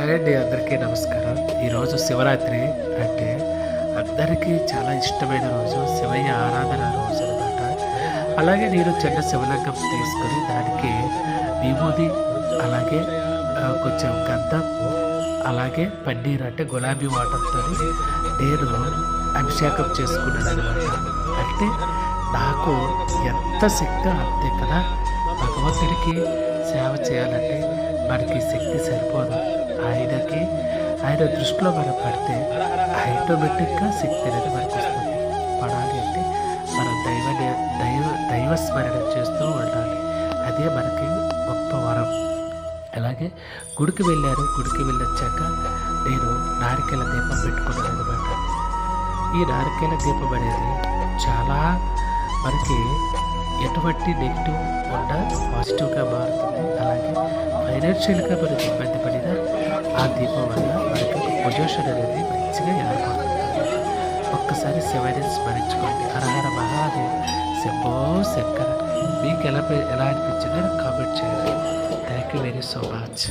Hi అండి, అందరికీ నమస్కారం. ఈరోజు శివరాత్రి అంటే అందరికీ చాలా ఇష్టమైన రోజు, శివయ్య ఆరాధన రోజు అనమాట. అలాగే నేను చిన్న శివలింగం తీసుకొని దానికి విభూది, అలాగే కొంచెం గంధం, అలాగే పన్నీర్ అంటే గులాబీ వాటర్తో నేను అభిషేకం చేసుకున్నాను అనమాట. అంటే నాకు ఎంత శక్తి అంతే కదా. భగవంతుడికి సేవ చేయాలంటే మనకి శక్తి సరిపోదు. ఆయన దృష్టిలో మనం పడితే ఆటోమేటిక్గా శక్తి అనేది మనకు వస్తుంది. పడాలి అంటే మనం దైవస్మరణ చేస్తూ ఉండాలి. అదే మనకి గొప్ప వరం. అలాగే గుడికి వెళ్ళొచ్చాక నేను నారికేల దీపం పెట్టుకున్నాను అనమాట. ఈ నారికేల దీపం అనేది చాలా మనకి ఎటువంటి నెగిటివ్ ఉన్నా పాజిటివ్గా మారుతుంది. అలాగే ఫైనాన్షియల్గా మనకి ఇబ్బంది పడినా ఆ దీపం వల్ల మనకి పొజిషన్ అనేది మంచిగా ఏర్పడుతుంది. ఒక్కసారి శివని స్మరించుకోండి. హరహర మహాదేవ్, శంభో శంకర. మీకు ఎలా అనిపించిందో కామెంట్ చేయండి. Thank you very so much.